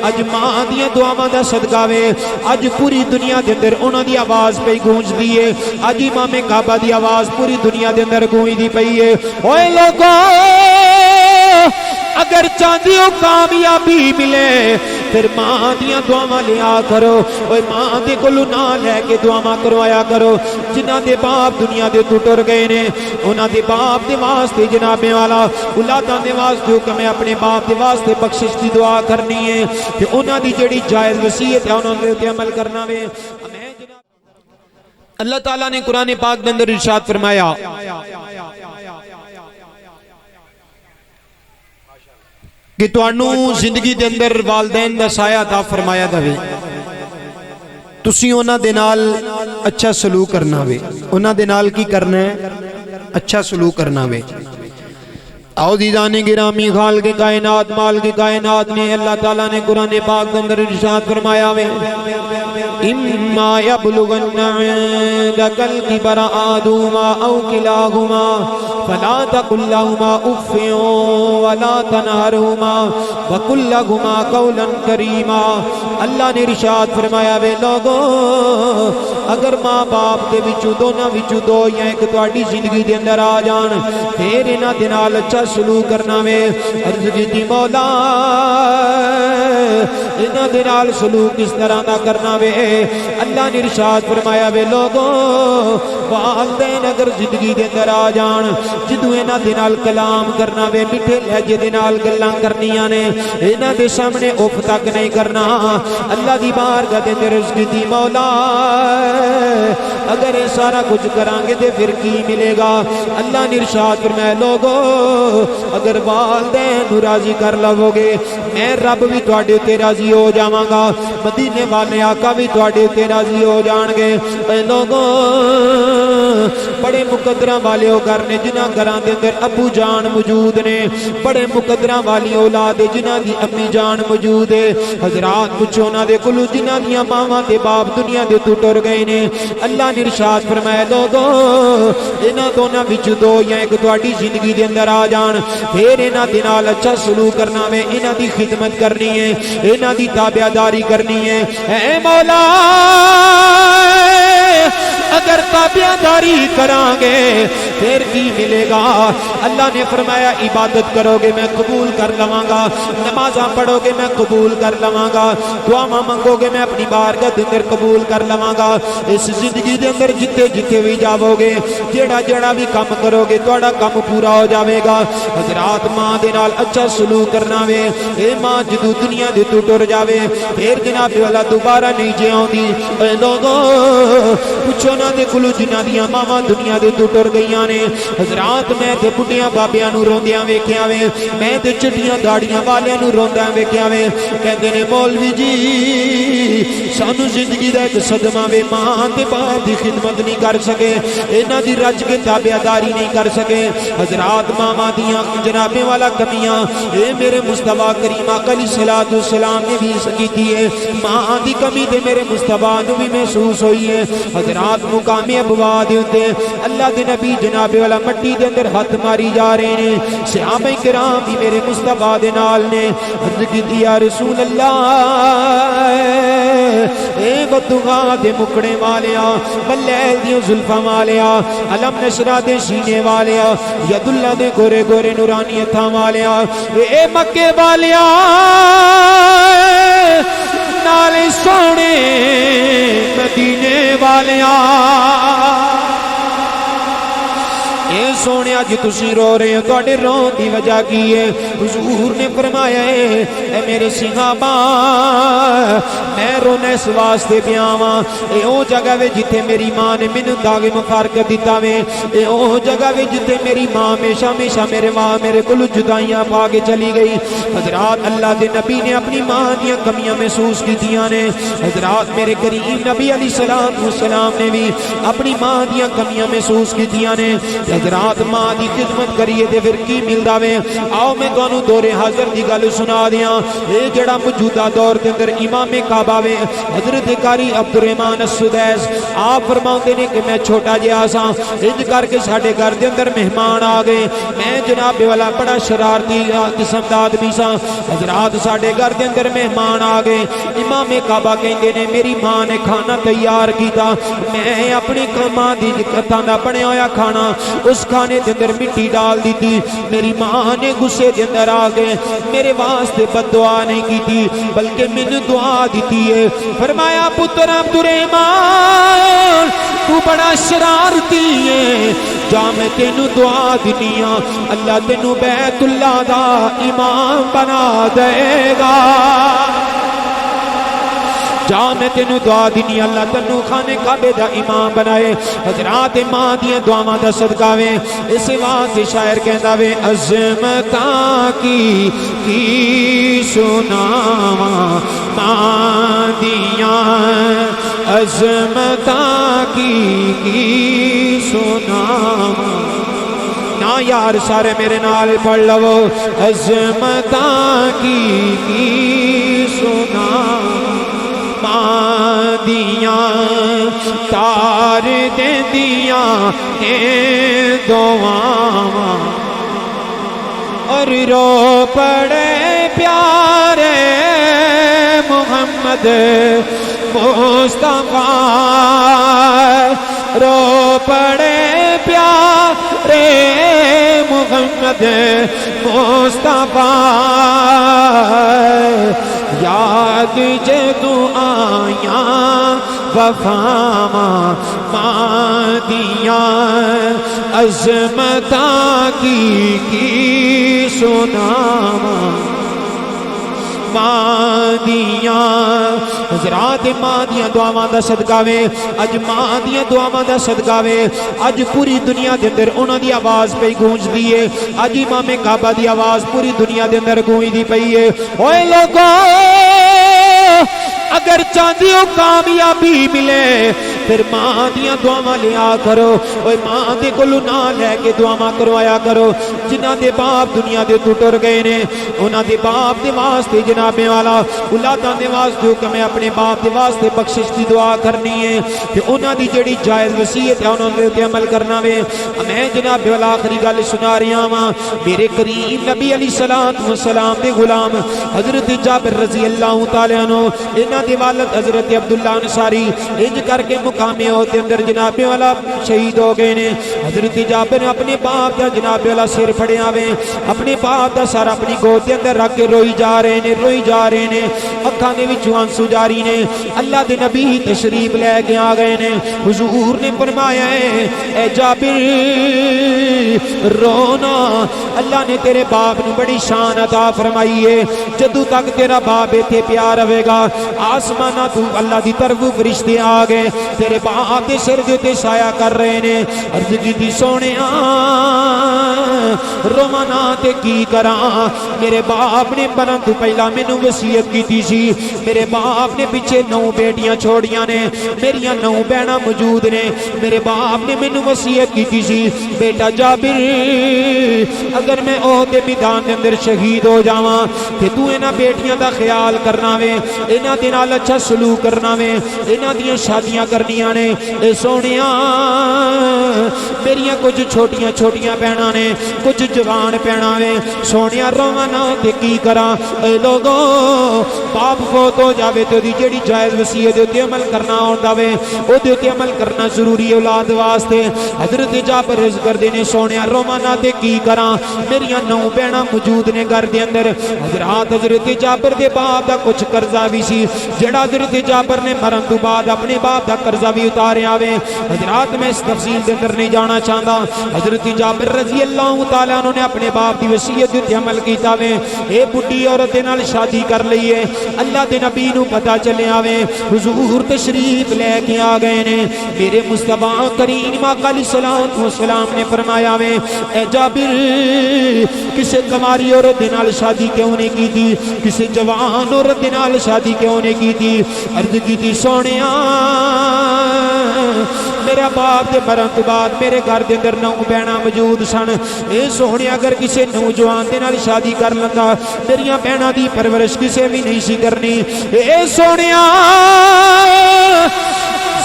اج ماں دیاں دعاواں دا صدقہ وے اج پوری دنیا دے اندر انہاں دی آواز پئی گونجدی ہے اج امام کعبہ دی آواز پوری دنیا دے اندر گونجدی پئی ہے اوے لوگو اگر چاہندے ہو کامیابی ملے پھر ماں دیاں دعاواں لیا کرو اوے ماں دے کولوں نہ لے کے دعاواں کروایا کرو جنہاں دے باپ دنیا دے تو ٹر گئے نے انہاں دے باپ دے واسطے جناب والا اولاداں دے واسطے کہ میں اپنے باپ دے واسطے بخشش دی دعا کرنی ہے کہ انہاں دی جڑی جائز وصیت ہے انہاں دے تے عمل کرنا وے اللہ تعالیٰ نے قرآن پاک دے اندر ارشاد فرمایا کہ تانوں زندگی دے اندر والدین دا سایہ عطا فرمایا دے تسی انہاں دے نال اچھا سلوک کرنا وے انہاں دے نال کی کرنا ہے اچھا سلوک کرنا وے عزیزان گرامی خالق کائنات مالک کائنات نے اللہ تعالیٰ نے قرآن پاک کے اندر ارشاد فرمایا وے اما یبلغن عندک الکبر احدہما او کلاہما فلا تقل لہما اف ولا تنہرہما وقل لہما قولا کریما اللہ نے ارشاد فرمایا وے لوگو اگر ماں باپ دے وچوں دونوں وچوں دو یا ایک تہاڈی زندگی دے اندر آ جان پھر انہاں دے نال اچھا سلوک کرنا وے عرض کیتی مولا انہاں دے نال سلوک اس طرح دا کرنا وے اللہ نے ارشاد فرمایا وے لوگو والدین اگر زندگی دے اندر آ جان جدوں انہاں دے نال کلام کرنا وے میٹھے لہجے دے نال گلاں کرنیاں نے انہاں دے سامنے اف تک نہیں کرنا اللہ دی بارگاہ دے اندر عرض کیتی مولا اگر یہ سارا کچھ کران گے تے پھر کی ملے گا اللہ نے ارشاد فرمایا لوگو اگر والدین نو راضی کر لو گے میں رب بھی تواڈے تے راضی ہو جاواں گا مدینے والے آقا بھی تواڈے تے راضی ہو جان گے اے لوگو بڑے مقدراں والے او گھر نے جنہاں گھراں دے اندر ابو جان موجود نے بڑے مقدراں والی اولاد جنہاں دی امی جان موجود ہے حضرات پوچھو نہ دے کولو جنہاں دیاں ماواں تے باپ دنیا دے تو ٹر گئے نے اللہ نے ارشاد فرمایا لوگو انہاں دونوں وچ دو یا ایک تہاڈی زندگی دے اندر آ جان پھر انہاں دے نال اچھا سلوک کرنا وے انہاں دی خدمت کرنی ہے انہاں دی تابعداری کرنی ہے اے مولا اگر تابعداری کران گے پھر کی ملے گا اللہ نے فرمایا عبادت کرو گے میں قبول کر لواں گا نمازاں پڑھو گے میں قبول کر لواں گا دعاواں منگو گے میں اپنی بارگاہ دے اندر قبول کر لواں گا اس زندگی دے اندر جتے جتے بھی جاؤ گے جیڑا جیڑا بھی کام کرو گے تہاڈا کام پورا ہو جاوے گا حضرات ماں دے نال اچھا سلوک کرنا وے اے ماں جدوں دنیا دے تو ٹر جاوے پھر جناب والا دوبارہ نہیں جے آوندی اے لوگو پوچھو نہ دے کولو جنہاں دیاں ماواں دنیا دے تو ٹر گئیاں نے حضرات میں تے بڈھیاں بابیاں نو روندیاں ویکھیا وے میں تے چٹیاں داڑیاں والیاں نو روندیاں ویکھیا وے کہندے نے مولوی جی سانو زندگی دا ایک صدمہ وے ماں تے باپ دی خدمت نہیں کر سکے انہاں دی رج کے تابعداری نہیں کر سکے حضرات ماما دیاں جناب والا کمیاں اے میرے مصطفیٰ کریم آقا علیہ الصلوۃ والسلام نے بھی کیتی ہے ماں دی کمی تے میرے مصطفیٰ نو بھی محسوس ہوئی ہے حضرات مقام ابوا دے اوتے اللہ دے نبی جناب والا مٹی دے اندر ہاتھ ماری جا رہے ہیں صحابہ کرام بھی میرے مصطفیٰ دے نال نے عرض کیتی یا رسول اللہ اے بدعا دے مکڑے والیا بلیل دی زلفاں والیا علم نشرہ دے سینے والیا ید اللہ دے گورے گورے نورانی ہتھاں والیا اے مکے والیا نالے سونے مدینے والیا اے سونے اج تسی رو رہے ہو تواڈے رون دی وجہ کی ہے حضور نے فرمایا اے میرے صحابہ میں رونا اس واسطے پیا واں اے او جگہ وے جتھے میری ماں نے مینوں داغ مفارقت دتا وے اے او جگہ وے جتھے میری ماں ہمیشہ ہمیشہ میرے کول جدائیاں پا کے چلی گئی حضرات اللہ دے نبی نے اپنی ماں دیاں کمیاں محسوس کیتیاں نے حضرات میرے کریم نبی علیہ السلام نے بھی اپنی ماں دیاں کمیاں محسوس کیتیاں نے حضرات ماں دی خدمت کریے تے پھر کی ملدا وے آؤ میں تانوں دور حاضر دی گل سنا دیاں اے جڑا موجودہ دور دے اندر امام کعبہ وے حضرت قاری عبد الرحمن السدیس آپ فرماؤندے نے کہ میں چھوٹا جہا سا انج کر کے ساڈے گھر دے اندر مہمان آ گئے میں جناب والا بڑا شرارتی قسم دا آدمی سا حضرات ساڈے گھر دے اندر مہمان آ گئے امام کعبہ کہندے نے میری ماں نے کھانا تیار کیتا میں اپنی ماں دی کتھاں دا بنیا ہویا کھانا اس کھانے دے اندر مٹی ڈال دیتی میری ماں نے غصے دے اندر آ گئے میرے واسطے بد دعا نہیں کیتی بلکہ مینوں دعا دیتی ہے فرمایا پتر عبد الرحمن تو بڑا شرارتی ہے جا میں تینوں دعا دینی ہاں اللہ تینوں بیت اللہ دا امام بنا دے گا جا میں تینوں دعا دینی اللہ تینوں خانے کعبے دا امام بنائے حضرات ماں دیاں دعاواں دا صدقہ وے اس واسطے شاعر کہندا وے عظمتاں کی سناواں ماں دیاں عظمتاں کی سناواں نا یار سارے میرے نال پڑھ لو عظمتاں کی سناواں دیاں تار دے دیاں دعاواں اور رو پڑے پیارے محمد مصطفیٰ رو پڑے پیارے محمد مصطفیٰ یاد جدو آیا وفاواں ماں دیاں عظمتاں کی سناواں ماں دیاں حضرات ماں دیاں دعاواں دا صدقہ وے اج ماں دیاں دعاواں دا صدقہ وے اج پوری دنیا دے اندر انہاں دی آواز پئی گونجدی ہے اج امام کعبہ دی آواز پوری دنیا دے اندر گونجدی پئی ہے اوے لوگو اگر چاہتے ہو کامیابی ملے پھر ماں دیاں دعاواں لیا کرو اوے ماں دے کولوں نہ لے کے دعاواں کروایا کرو جنہاں دے باپ دنیا دے تو ٹر گئے نے انہاں دے باپ دے واسطے جناب والا اولاداں دے واسطے کہ میں اپنے باپ دے واسطے بخشش دی دعا کرنی ہے تے انہاں دی جڑی جائز وصیت ہے انہاں دے تے عمل کرنا وے میں جناب والا آخری گل سنا رہا ہاں میرے کریم نبی علیہ الصلوۃ والسلام دے غلام حضرت جابر رضی اللہ تعالی عنہ انہاں دے والد حضرت عبداللہ انصاری انج کر کے مقام احد دے اندر جناب والا شہید ہو گئے نے حضرت جابر اپنے باپ دا جناب والا سر پھڑیا وے اپنے باپ دا سر اپنی گود دے اندر رکھ کے روئی جا رہے نے اکھاں دے وچوں آنسو جاری نے اللہ دے نبی تشریف لے کے آ گئے نے حضور نے فرمایا اے جابر رونا اللہ نے تیرے باپ نو بڑی شان عطا فرمائی ہے جدوں تک تیرا باپ ایتھے پیا رہے گا آسماناں تو اللہ دی طرف فرشتے آ گئے تیرے باپ دے سر دے تے سایہ کر رہے نے عرض کیتی سونیا رومانا تے کی کراں میرے باپ نے مرن تو پہلا مینوں وصیت کیتی سی میرے باپ نے پیچھے 9 بیٹیاں چھوڑیاں نے میریاں 9 بہناں موجود نے میرے باپ نے مینوں وصیت کیتی سی بیٹا جابر اگر میں عہد میدان دے اندر شہید ہو جاواں تے تو انہاں بیٹیاں دا خیال کرنا وے انہاں دے نال اچھا سلوک کرنا وے انہاں دیاں شادیاں کرنیاں نے اے سونیاں میریاں کچھ چھوٹیاں چھوٹیاں بہناں نے کچھ جوان بہناں وے سونیاں رووانا تے کی کراں اے لوگو باپ فوت ہو جاوے تے دی جڑی جائز وصیت تے عمل کرنا ہوندا وے او تے عمل کرنا ضروری ہے اولاد واسطے حضرت جابر عرض کردے نے سونیاں رووانا تے کی کراں میریاں 9 بہناں موجود نے گھر دے اندر حضرت جابر دے باپ دا کچھ قرضہ بھی سی جڑا حضرت جابر نے مرن تو بعد اپنے باپ دا قرضہ بھی اتاریا وے حضرات میں اس تفصیل دے اندر نہیں جانا چاہتا حضرت جابر رضی اللہ تعالی عنہ نے اپنے باپ دی وصیت تے عمل کیتا وے اے بڈھی عورت دے نال شادی کر لئی ہے اللہ دے نبی نو پتہ چلیا وے حضور تشریف لے کے آ گئے نے میرے مصطفی کریم آقا علیہ الصلوۃ والسلام نے فرمایا وے اے جابر کسے کماری عورت دے نال شادی کیوں نہیں کیتی کسے جوان عورت دے نال شادی کیوں نہیں کیتی عرض کیتی سونیا میرا باپ دے مرن تو بعد میرے گھر دے اندر 9 بہناں موجود سن اے سونے اگر کسے نوجوان دے نال شادی کر لندا میریاں بہناں دی پرورش کسے بھی نہیں سی کرنی اے سونیا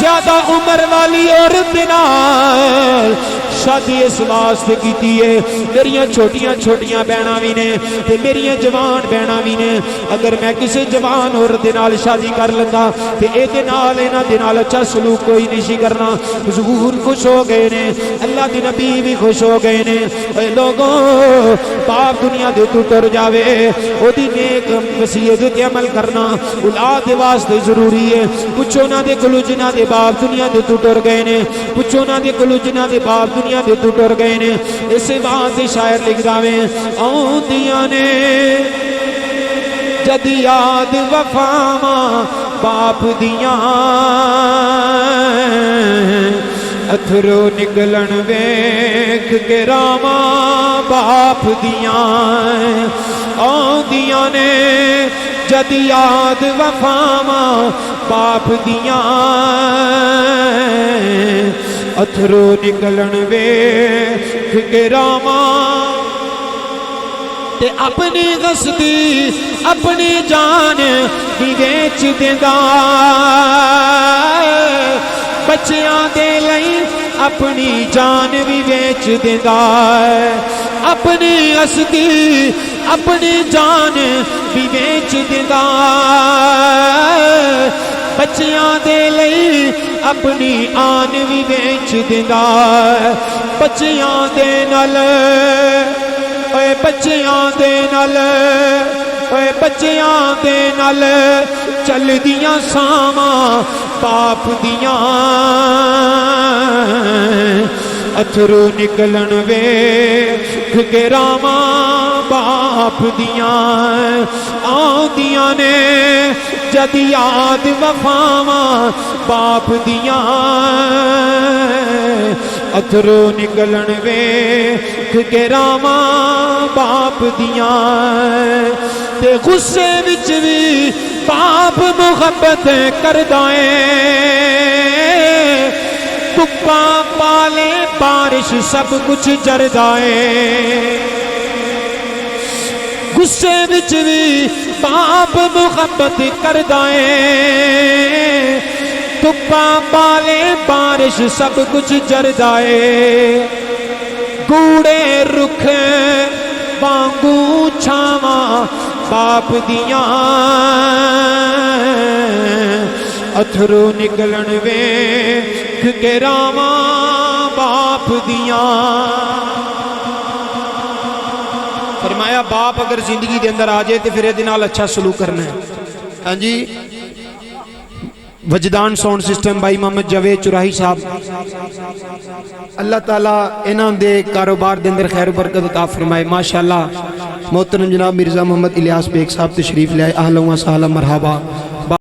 زیادہ عمر والی عورت نال شادی اس واسطے کیتی ہے میریاں چھوٹیاں چھوٹیاں بہناں بھی نے تے میریاں جوان بہناں بھی نے اگر میں کسی جوان عورت نال شادی کر لندا تے اے دے نال انہاں دے نال اچھا سلوک کوئی نہیں سی کرنا حضور خوش ہو گئے نے اللہ دے نبی بھی خوش ہو گئے نے اے لوگوں باپ دنیا دے تو ٹر جاوے او دی نیک وصیت تے عمل کرنا اولاد دے واسطے ضروری ہے پوچھو نہ دے کولو جنہاں دے باپ دنیا دے تو ٹر گئے نے پوچھو نہ دے کولو جنہاں دے باپ دنیا دے تو ٹر گئے نے اس بات شاعر لکھ داویں آؤندیاں نے جد یاد وفاواں باپ دیاں اتھرو نکلن ویکھ کے راواں باپ دیاں آؤندیاں نے جد یاد وفاواں باپ دیاں اتھرو نکلن ویکھ کے راواں تے اپنی غصبی اپنی جان بھی ویچ دیندا بچیاں دے لئی اپنی جان بھی ویچ دیندا اپنی غصبی اپنی جان بھی ویچ دیندا بچیاں دے لئی اپنی آن بھی ویچ دیندا بچیاں دے نال اے بچیاں دے نال اے بچیاں دے نال چل دیاں ساواں باپ دیاں اتھرو نکلن ویکھ کے راواں باپ دیاں آؤندیاں نے جد یاد وفاواں باپ دیاں اتھرو نکلن ویکھ کے راواں باپ دیاں تے غصے وچ وی باپ محبت کردا اے پپا پالے بارش سب کچھ جردا اے غصے وچ وی باپ محبت کردا اے پپا پالے بارش سب کچھ جردا اے گوڑے رکھ وانگو چھاواں باپ دیاں اتھرو نکلن ویکھ کے راواں باپ دیاں فرمایا باپ اگر زندگی دے اندر آ جائے تو پھر یہ نال اچھا سلوک کرنا ہے ہاں جی وجدان ساؤنڈ سسٹم بھائی محمد جاوید چراہی صاحب اللہ تعالیٰ انہاں دے کاروبار دے اندر خیر و برکت عطا فرمائے ماشاءاللہ محترم جناب مرزا محمد الیاس بیگ صاحب تشریف لے آئے اہلا و سہلا مرحبا